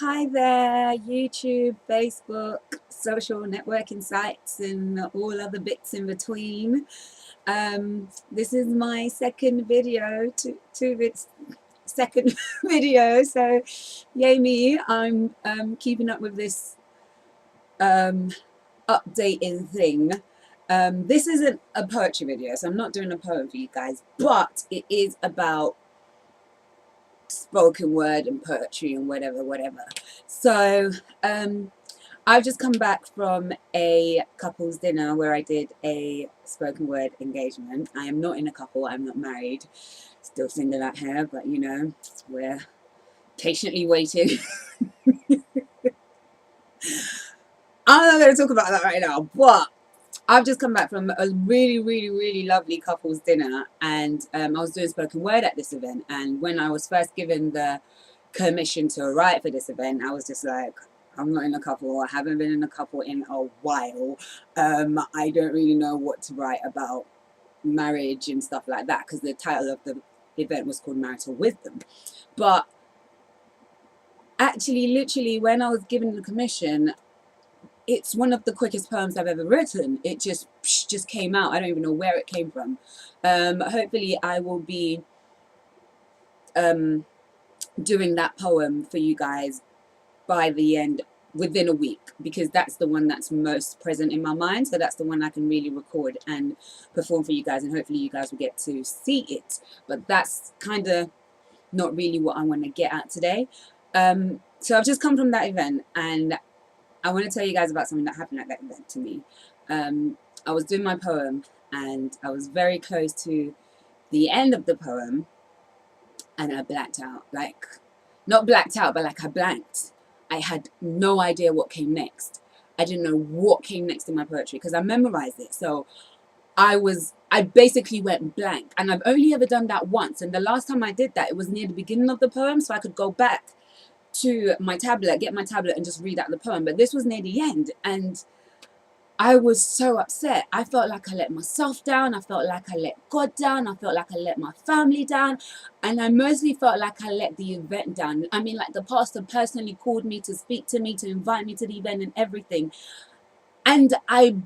Hi there, YouTube, Facebook, social networking sites, and all other bits in between. This is my second video, two bits, second video. So, yay me! I'm keeping up with this updating thing. This isn't a poetry video, so I'm not doing a poem for you guys, but it is about spoken word and poetry and whatever. So I've just come back from a couple's dinner where I did a spoken word engagement. I am not in a couple, I'm not married, still single out here, but you know, we're patiently waiting. I'm not going to talk about that right now, but I've just come back from a really lovely couple's dinner, and I was doing spoken word at this event. And when I was first given the commission to write for this event, I was just like, I'm not in a couple. I haven't been in a couple in a while. I don't really know what to write about marriage and stuff like that, because the title of the event was called Marital Wisdom. But actually, literally, when I was given the commission, it's one of the quickest poems I've ever written. It just came out. I don't even know where it came from. Hopefully I will be doing that poem for you guys by the end, within a week, because that's the one that's most present in my mind. So that's the one I can really record and perform for you guys, and hopefully you guys will get to see it. But that's kind of not really what I want to get at today. So I've just come from that event, and I want to tell you guys about something that happened at that event to me. I was doing my poem, and I was very close to the end of the poem, and I blacked out. Like, not blacked out, but like I blanked. I had no idea what came next. I didn't know what came next in my poetry because I memorized it. So I basically went blank, and I've only ever done that once. And the last time I did that, it was near the beginning of the poem, so I could go back to my tablet, get my tablet, and just read out the poem. But this was near the end, and I was so upset. I felt like I let myself down. I felt like I let God down. I felt like I let my family down. And I mostly felt like I let the event down. I mean, like, the pastor personally called me to speak to me, to invite me to the event and everything. And I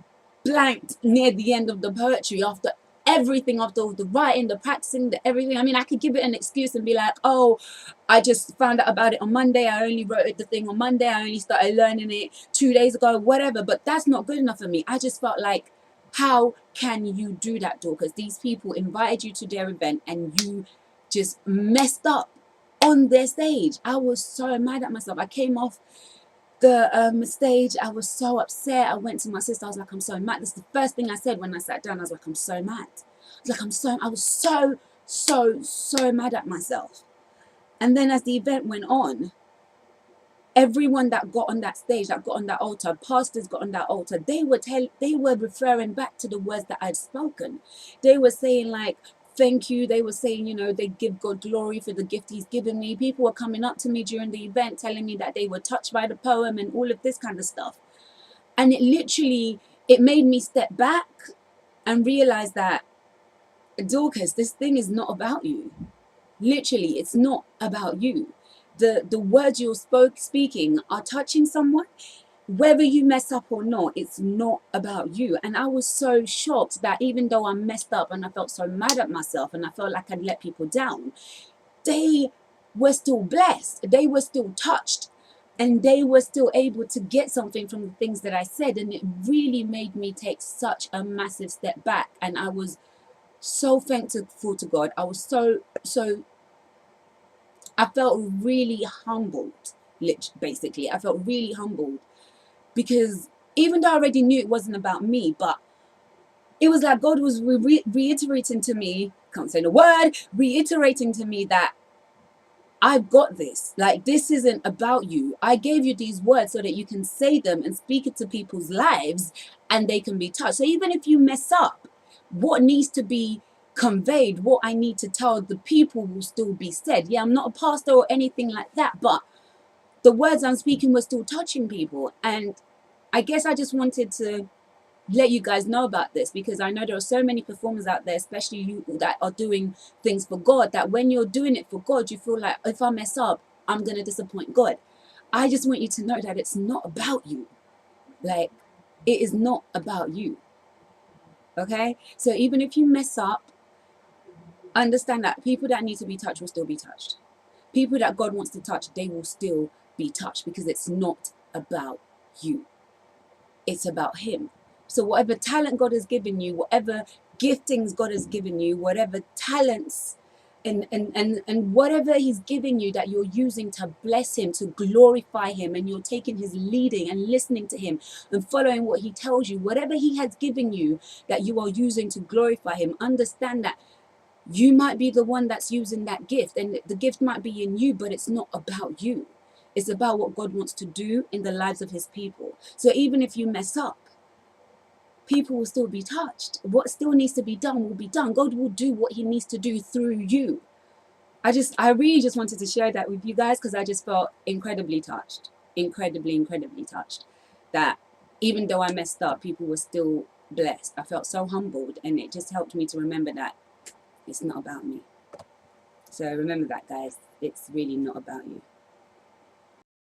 blanked near the end of the poetry after everything, after all the writing, the practicing, the everything. I mean, I could give it an excuse and be like, oh, I just found out about it on Monday. I only wrote the thing on Monday. I only started learning it 2 days ago, whatever. But that's not good enough for me. I just felt like, how can you do that, Dorcas? These people invited you to their event and you just messed up on their stage. I was so mad at myself. I came off the stage. I was so upset. I went to my sister. I was like, I'm so mad. This is the first thing I said when I sat down. I was like, I'm so mad. I was so mad at myself. And then as the event went on, everyone that got on that stage, that got on that altar, pastors got on that altar, they were referring back to the words that I'd spoken. They were saying, like, thank you. They were saying, you know, they give God glory for the gift he's given me. People were coming up to me during the event telling me that they were touched by the poem and all of this kind of stuff. And it made me step back and realize that, Dorcas, this thing is not about you. Literally, it's not about you. The words you're speaking are touching someone. Whether you mess up or not, it's not about you. And I was so shocked that even though I messed up and I felt so mad at myself and I felt like I'd let people down, they were still blessed. They were still touched. And they were still able to get something from the things that I said. And it really made me take such a massive step back. And I was so thankful to God. I was I felt really humbled, basically. I felt really humbled because even though I already knew it wasn't about me, but it was like God was reiterating to me, can't say the word, reiterating to me that I've got this. Like, this isn't about you. I gave you these words so that you can say them and speak it to people's lives and they can be touched. So even if you mess up, what needs to be conveyed, what I need to tell the people will still be said. Yeah, I'm not a pastor or anything like that, but the words I'm speaking were still touching people. And I guess I just wanted to let you guys know about this, because I know there are so many performers out there, especially you, that are doing things for God, that when you're doing it for God, you feel like, if I mess up, I'm going to disappoint God. I just want you to know that it's not about you. Like, it is not about you. Okay? So even if you mess up, understand that people that need to be touched will still be touched. People that God wants to touch, they will still be touched, because it's not about you. It's about him. So whatever talent God has given you, whatever giftings God has given you, whatever talents and whatever he's giving you that you're using to bless him, to glorify him, and you're taking his leading and listening to him and following what he tells you, whatever he has given you that you are using to glorify him, understand that you might be the one that's using that gift, and the gift might be in you, but it's not about you. It's about what God wants to do in the lives of his people. So even if you mess up, people will still be touched. What still needs to be done will be done. God will do what he needs to do through you. I really just wanted to share that with you guys, because I just felt incredibly touched, incredibly touched, that even though I messed up, people were still blessed. I felt so humbled, and it just helped me to remember that it's not about me. So remember that, guys. It's really not about you.